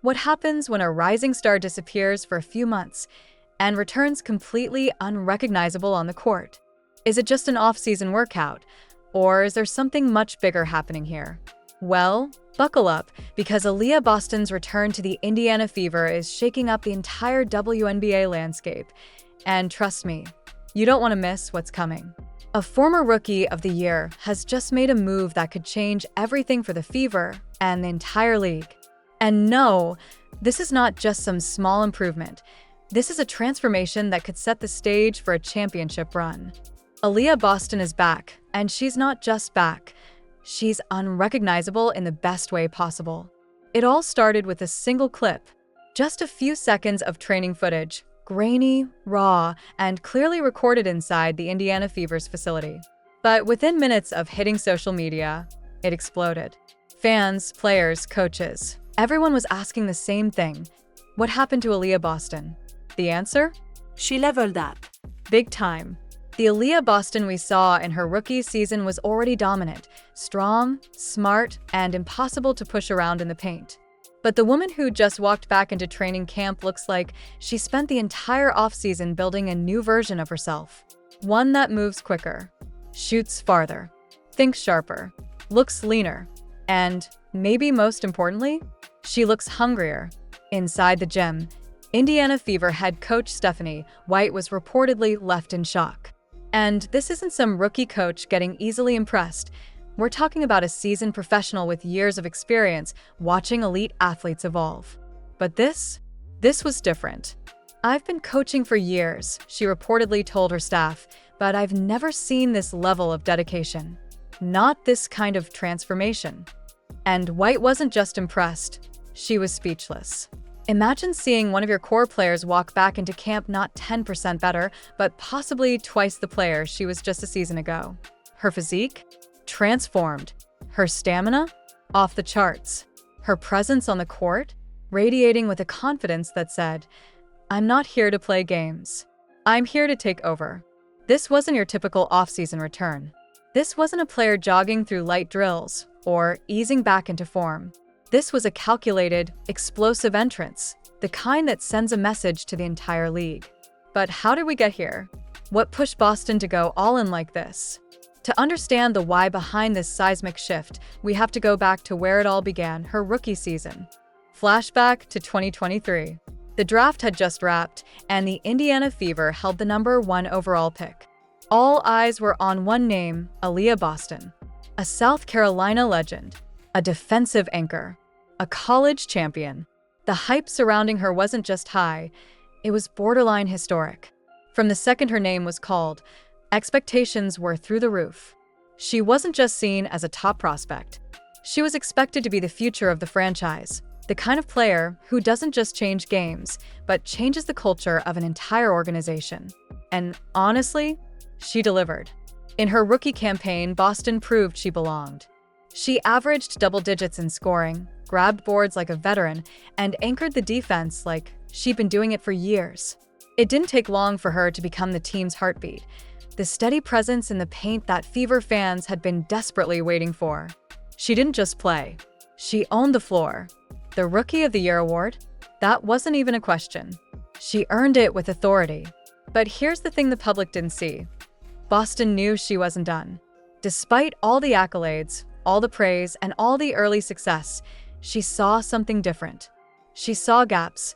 What happens when a rising star disappears for a few months and returns completely unrecognizable on the court? Is it just an off-season workout, or is there something much bigger happening here? Well, buckle up, because Aaliyah Boston's return to the Indiana Fever is shaking up the entire WNBA landscape. And trust me, you don't want to miss what's coming. A former Rookie of the Year has just made a move that could change everything for the Fever and the entire league. And no, this is not just some small improvement. This is a transformation that could set the stage for a championship run. Aaliyah Boston is back, and she's not just back. She's unrecognizable in the best way possible. It all started with a single clip. Just a few seconds of training footage, grainy, raw, and clearly recorded inside the Indiana Fever's facility. But within minutes of hitting social media, it exploded. Fans, players, coaches, everyone was asking the same thing. What happened to Aaliyah Boston? The answer? She leveled up. Big time. The Aaliyah Boston we saw in her rookie season was already dominant, strong, smart, and impossible to push around in the paint. But the woman who just walked back into training camp looks like she spent the entire offseason building a new version of herself. One that moves quicker, shoots farther, thinks sharper, looks leaner, and, maybe most importantly, she looks hungrier. Inside the gym, Indiana Fever head coach Stephanie White was reportedly left in shock. And this isn't some rookie coach getting easily impressed. We're talking about a seasoned professional with years of experience watching elite athletes evolve. But this was different. "I've been coaching for years," she reportedly told her staff, "but I've never seen this level of dedication. Not this kind of transformation." And White wasn't just impressed, she was speechless. Imagine seeing one of your core players walk back into camp not 10% better, but possibly twice the player she was just a season ago. Her physique? Transformed. Her stamina? Off the charts. Her presence on the court? Radiating with a confidence that said, "I'm not here to play games. I'm here to take over." This wasn't your typical off-season return. This wasn't a player jogging through light drills or easing back into form. This was a calculated, explosive entrance, the kind that sends a message to the entire league. But how did we get here? What pushed Boston to go all in like this? To understand the why behind this seismic shift, we have to go back to where it all began, her rookie season. Flashback to 2023. The draft had just wrapped, and the Indiana Fever held the #1 overall pick. All eyes were on one name, Aaliyah Boston, a South Carolina legend, a defensive anchor, a college champion. The hype surrounding her wasn't just high, it was borderline historic. From the second her name was called, expectations were through the roof. She wasn't just seen as a top prospect. She was expected to be the future of the franchise, the kind of player who doesn't just change games, but changes the culture of an entire organization. And honestly, she delivered. In her rookie campaign, Boston proved she belonged. She averaged double digits in scoring, grabbed boards like a veteran, and anchored the defense like she'd been doing it for years. It didn't take long for her to become the team's heartbeat, the steady presence in the paint that Fever fans had been desperately waiting for. She didn't just play. She owned the floor. The Rookie of the Year award? That wasn't even a question. She earned it with authority. But here's the thing the public didn't see. Boston knew she wasn't done. Despite all the accolades, all the praise, and all the early success, she saw something different. She saw gaps,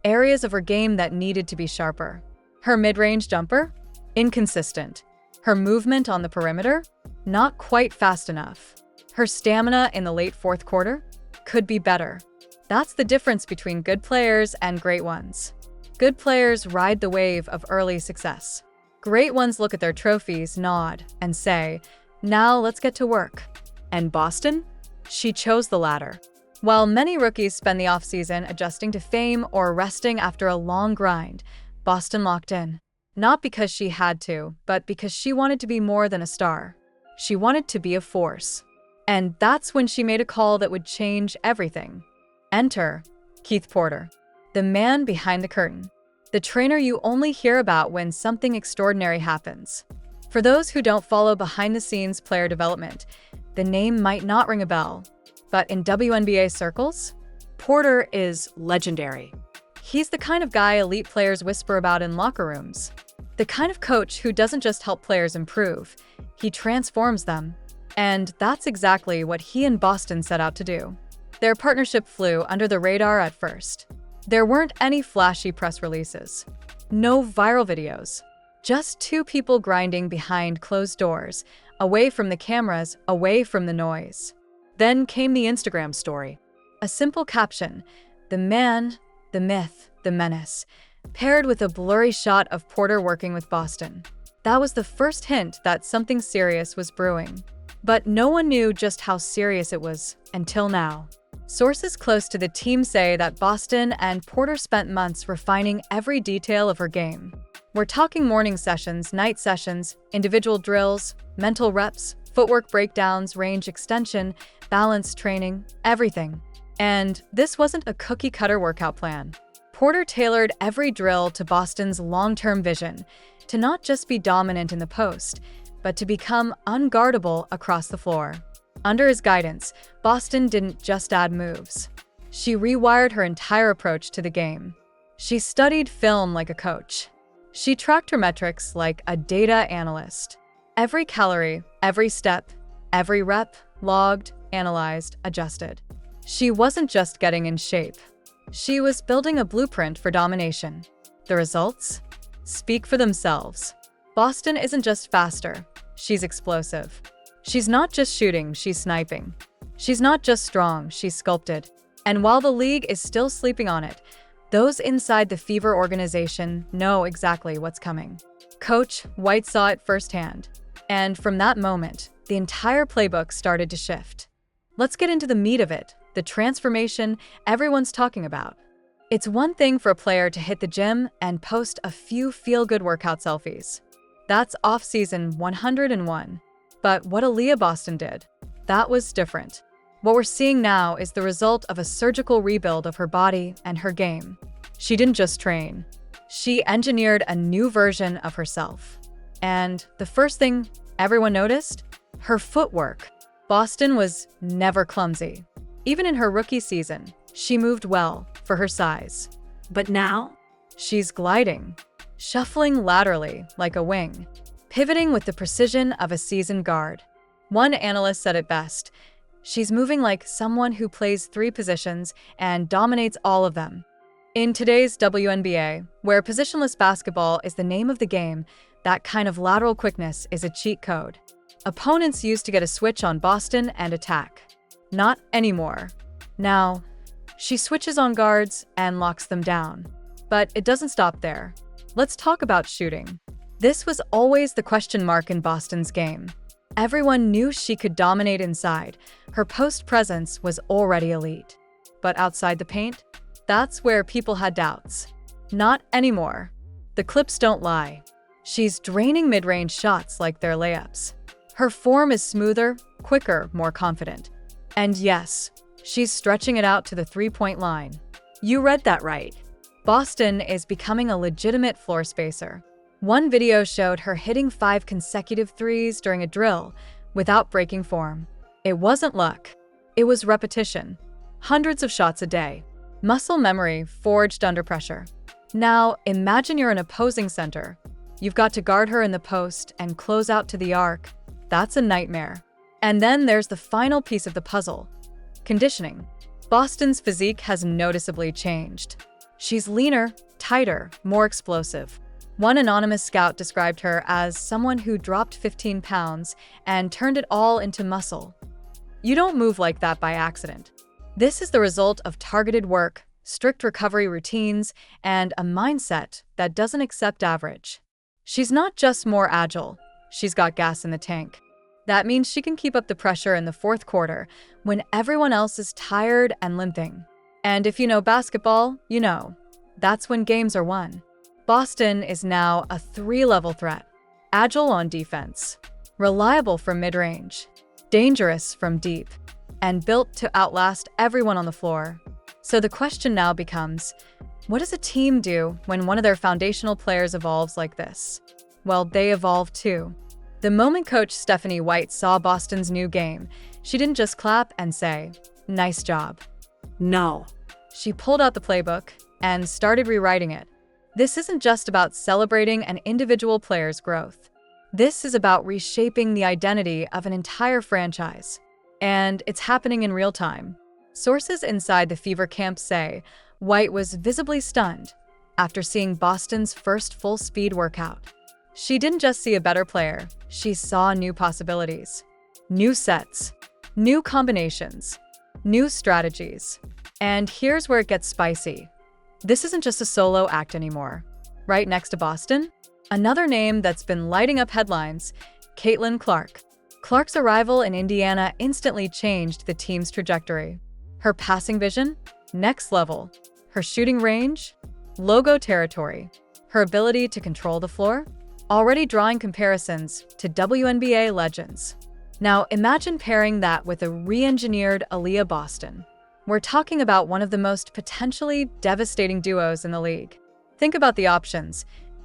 areas of her game that needed to be sharper. Her mid-range jumper? Inconsistent. Her movement on the perimeter? Not quite fast enough. Her stamina in the late fourth quarter? Could be better. That's the difference between good players and great ones. Good players ride the wave of early success. Great ones look at their trophies, nod, and say, "Now let's get to work." And Boston? She chose the latter. While many rookies spend the offseason adjusting to fame or resting after a long grind, Boston locked in. Not because she had to, but because she wanted to be more than a star. She wanted to be a force. And that's when she made a call that would change everything. Enter Keith Porter, the man behind the curtain, the trainer you only hear about when something extraordinary happens. For those who don't follow behind-the-scenes player development, the name might not ring a bell. But in WNBA circles, Porter is legendary. He's the kind of guy elite players whisper about in locker rooms. The kind of coach who doesn't just help players improve, he transforms them. And that's exactly what he and Boston set out to do. Their partnership flew under the radar at first. There weren't any flashy press releases. No viral videos. Just two people grinding behind closed doors, away from the cameras, away from the noise. Then came the Instagram story. A simple caption, the man, the myth, the menace, paired with a blurry shot of Porter working with Boston. That was the first hint that something serious was brewing. But no one knew just how serious it was until now. Sources close to the team say that Boston and Porter spent months refining every detail of her game. We're talking morning sessions, night sessions, individual drills, mental reps, footwork breakdowns, range extension, balance training, everything. And this wasn't a cookie-cutter workout plan. Porter tailored every drill to Boston's long-term vision, to not just be dominant in the post, but to become unguardable across the floor. Under his guidance, Boston didn't just add moves. She rewired her entire approach to the game. She studied film like a coach. She tracked her metrics like a data analyst. Every calorie, every step, every rep, logged, analyzed, adjusted. She wasn't just getting in shape. She was building a blueprint for domination. The results speak for themselves. Boston isn't just faster, she's explosive. She's not just shooting, she's sniping. She's not just strong, she's sculpted. And while the league is still sleeping on it, those inside the Fever organization know exactly what's coming. Coach White saw it firsthand. And from that moment, the entire playbook started to shift. Let's get into the meat of it, the transformation everyone's talking about. It's one thing for a player to hit the gym and post a few feel-good workout selfies. That's off-season 101. But what Aaliyah Boston did, that was different. What we're seeing now is the result of a surgical rebuild of her body and her game. She didn't just train. She engineered a new version of herself. And the first thing everyone noticed? Her footwork. Boston was never clumsy. Even in her rookie season, she moved well for her size. But now, she's gliding, shuffling laterally like a wing, pivoting with the precision of a seasoned guard. One analyst said it best, she's moving like someone who plays 3 positions and dominates all of them. In today's WNBA, where positionless basketball is the name of the game, that kind of lateral quickness is a cheat code. Opponents used to get a switch on Boston and attack. Not anymore. Now, she switches on guards and locks them down. But it doesn't stop there. Let's talk about shooting. This was always the question mark in Boston's game. Everyone knew she could dominate inside. Her post presence was already elite. But outside the paint? That's where people had doubts. Not anymore. The clips don't lie. She's draining mid-range shots like they're layups. Her form is smoother, quicker, more confident. And yes, she's stretching it out to the three-point line. You read that right. Boston is becoming a legitimate floor spacer. One video showed her hitting 5 consecutive threes during a drill without breaking form. It wasn't luck. It was repetition. Hundreds of shots a day. Muscle memory forged under pressure. Now, imagine you're an opposing center. You've got to guard her in the post and close out to the arc. That's a nightmare. And then there's the final piece of the puzzle. Conditioning. Boston's physique has noticeably changed. She's leaner, tighter, more explosive. One anonymous scout described her as someone who dropped 15 pounds and turned it all into muscle. You don't move like that by accident. This is the result of targeted work, strict recovery routines, and a mindset that doesn't accept average. She's not just more agile, she's got gas in the tank. That means she can keep up the pressure in the fourth quarter when everyone else is tired and limping. And if you know basketball, you know. That's when games are won. Boston is now a 3-level threat. Agile on defense, reliable from mid-range, dangerous from deep, and built to outlast everyone on the floor. So the question now becomes, what does a team do when one of their foundational players evolves like this? Well, they evolve too. The moment coach Stephanie White saw Boston's new game, she didn't just clap and say, "Nice job." No. She pulled out the playbook and started rewriting it. This isn't just about celebrating an individual player's growth. This is about reshaping the identity of an entire franchise. And it's happening in real time. Sources inside the Fever camp say White was visibly stunned after seeing Boston's first full-speed workout. She didn't just see a better player, she saw new possibilities. New sets, new combinations, new strategies. And here's where it gets spicy. This isn't just a solo act anymore. Right next to Boston, another name that's been lighting up headlines, Caitlin Clark. Clark's arrival in Indiana instantly changed the team's trajectory. Her passing vision, next level. Her shooting range, logo territory. Her ability to control the floor, already drawing comparisons to WNBA legends. Now imagine pairing that with a re-engineered Aaliyah Boston. We're talking about one of the most potentially devastating duos in the league. Think about the options.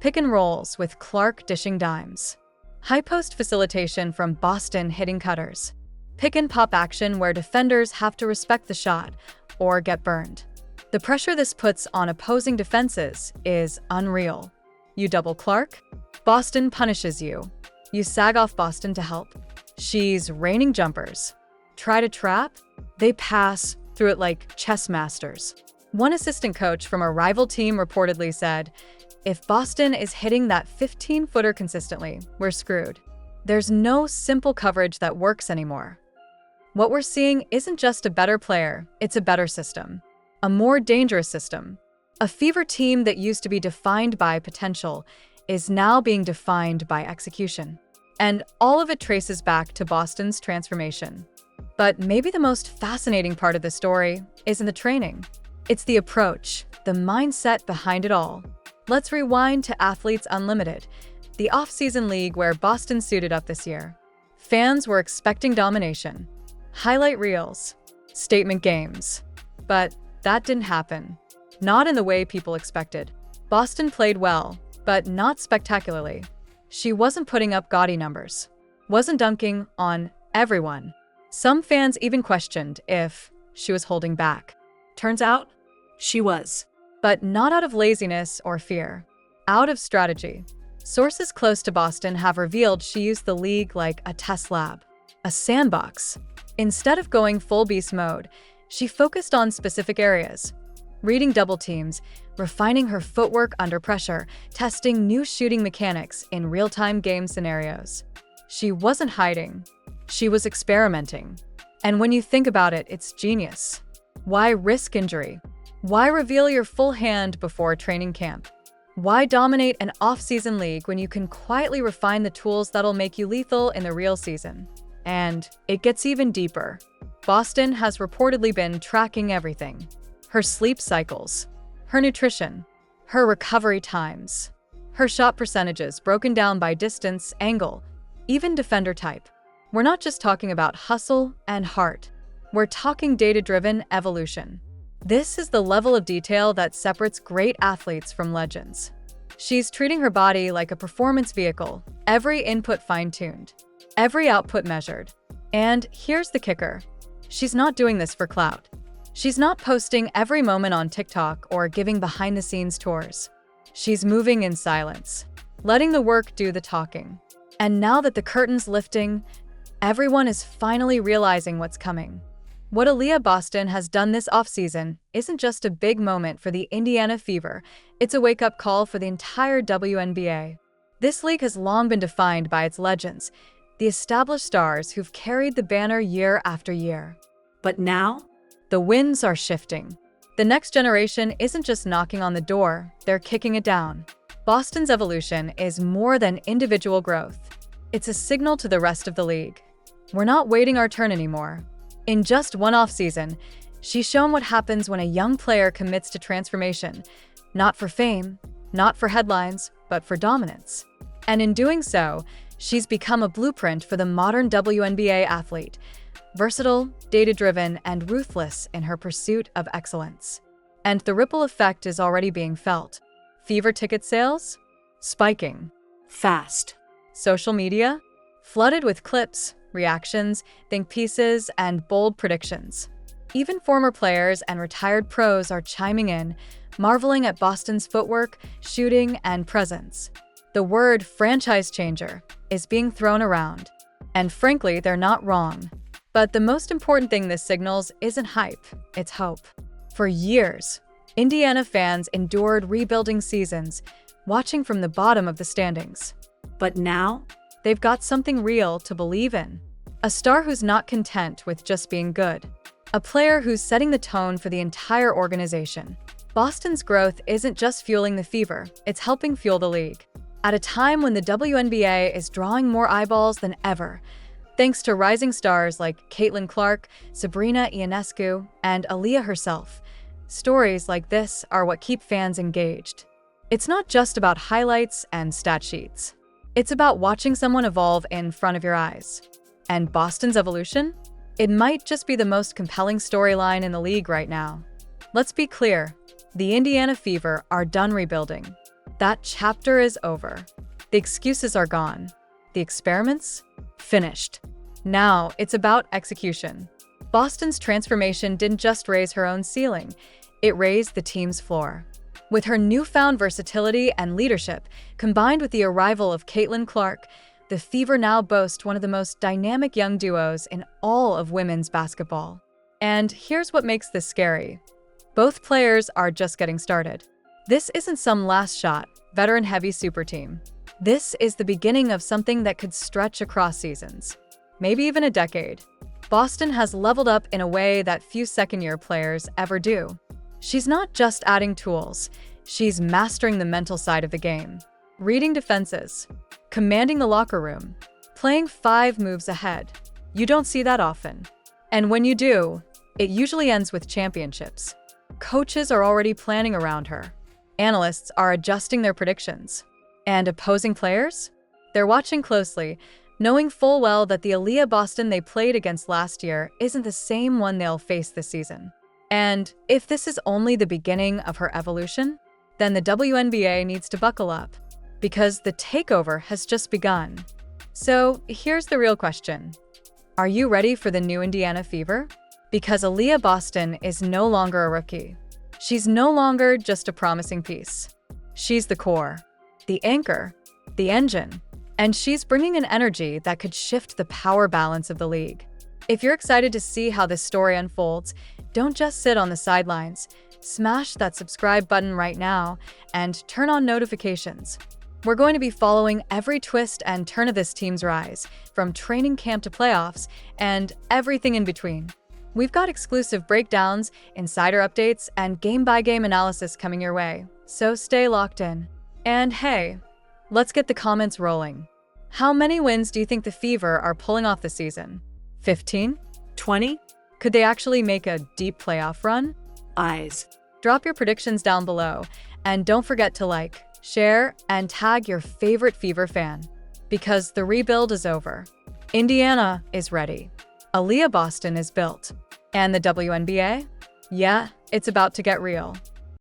Pick and rolls with Clark dishing dimes. High post facilitation from Boston hitting cutters. Pick and pop action where defenders have to respect the shot or get burned. The pressure this puts on opposing defenses is unreal. You double Clark, Boston punishes you. You sag off Boston to help. She's raining jumpers. Try to trap? They pass through it like chess masters. One assistant coach from a rival team reportedly said, "If Boston is hitting that 15-footer consistently, we're screwed." There's no simple coverage that works anymore. What we're seeing isn't just a better player, it's a better system. A more dangerous system. A Fever team that used to be defined by potential is now being defined by execution. And all of it traces back to Boston's transformation. But maybe the most fascinating part of the story isn't the training. It's the approach, the mindset behind it all. Let's rewind to Athletes Unlimited, the off-season league where Boston suited up this year. Fans were expecting domination, highlight reels, statement games. But that didn't happen. Not in the way people expected. Boston played well, but not spectacularly. She wasn't putting up gaudy numbers, wasn't dunking on everyone. Some fans even questioned if she was holding back. Turns out, she was. But not out of laziness or fear, out of strategy. Sources close to Boston have revealed she used the league like a test lab, a sandbox. Instead of going full beast mode, she focused on specific areas, reading double teams, refining her footwork under pressure, testing new shooting mechanics in real-time game scenarios. She wasn't hiding. She was experimenting. And when you think about it, it's genius. Why risk injury? Why reveal your full hand before training camp? Why dominate an off-season league when you can quietly refine the tools that'll make you lethal in the real season? And it gets even deeper. Boston has reportedly been tracking everything. Her sleep cycles, her nutrition, her recovery times, her shot percentages broken down by distance, angle, even defender type. We're not just talking about hustle and heart. We're talking data-driven evolution. This is the level of detail that separates great athletes from legends. She's treating her body like a performance vehicle, every input fine-tuned, every output measured. And here's the kicker. She's not doing this for clout. She's not posting every moment on TikTok or giving behind-the-scenes tours. She's moving in silence, letting the work do the talking. And now that the curtain's lifting, everyone is finally realizing what's coming. What Aaliyah Boston has done this offseason isn't just a big moment for the Indiana Fever, it's a wake-up call for the entire WNBA. This league has long been defined by its legends, the established stars who've carried the banner year after year. But now, the winds are shifting. The next generation isn't just knocking on the door, they're kicking it down. Boston's evolution is more than individual growth. It's a signal to the rest of the league. We're not waiting our turn anymore. In just one offseason, she's shown what happens when a young player commits to transformation, not for fame, not for headlines, but for dominance. And in doing so, she's become a blueprint for the modern WNBA athlete, versatile, data-driven, and ruthless in her pursuit of excellence. And the ripple effect is already being felt. Fever ticket sales? Spiking. Fast. Social media? Flooded with clips, reactions, think pieces, and bold predictions. Even former players and retired pros are chiming in, marveling at Boston's footwork, shooting, and presence. The word franchise changer is being thrown around, and frankly, they're not wrong. But the most important thing this signals isn't hype, it's hope. For years, Indiana fans endured rebuilding seasons, watching from the bottom of the standings. But now, they've got something real to believe in. A star who's not content with just being good. A player who's setting the tone for the entire organization. Boston's growth isn't just fueling the fever, it's helping fuel the league. At a time when the WNBA is drawing more eyeballs than ever, thanks to rising stars like Caitlin Clark, Sabrina Ionescu, and Aaliyah herself. Stories like this are what keep fans engaged. It's not just about highlights and stat sheets. It's about watching someone evolve in front of your eyes. And Boston's evolution? It might just be the most compelling storyline in the league right now. Let's be clear, the Indiana Fever are done rebuilding. That chapter is over. The excuses are gone. The experiments? Finished. Now it's about execution. Boston's transformation didn't just raise her own ceiling, it raised the team's floor. With her newfound versatility and leadership, combined with the arrival of Caitlin Clark, the Fever now boast one of the most dynamic young duos in all of women's basketball. And here's what makes this scary. Both players are just getting started. This isn't some last shot, veteran-heavy super team. This is the beginning of something that could stretch across seasons, maybe even a decade. Boston has leveled up in a way that few second-year players ever do. She's not just adding tools, she's mastering the mental side of the game. Reading defenses, commanding the locker room, playing 5 moves ahead. You don't see that often. And when you do, it usually ends with championships. Coaches are already planning around her. Analysts are adjusting their predictions. And opposing players? They're watching closely, knowing full well that the Aaliyah Boston they played against last year isn't the same one they'll face this season. And if this is only the beginning of her evolution, then the WNBA needs to buckle up, because the takeover has just begun. So here's the real question. Are you ready for the new Indiana Fever? Because Aaliyah Boston is no longer a rookie. She's no longer just a promising piece. She's the core, the anchor, the engine, and she's bringing an energy that could shift the power balance of the league. If you're excited to see how this story unfolds, don't just sit on the sidelines. Smash that subscribe button right now and turn on notifications. We're going to be following every twist and turn of this team's rise, from training camp to playoffs, and everything in between. We've got exclusive breakdowns, insider updates, and game-by-game analysis coming your way, so stay locked in. And hey, let's get the comments rolling. How many wins do you think the Fever are pulling off this season? 15? 20? Could they actually make a deep playoff run? Eyes. Drop your predictions down below, and don't forget to like, share, and tag your favorite Fever fan. Because the rebuild is over. Indiana is ready. Aaliyah Boston is built. And the WNBA? Yeah, it's about to get real.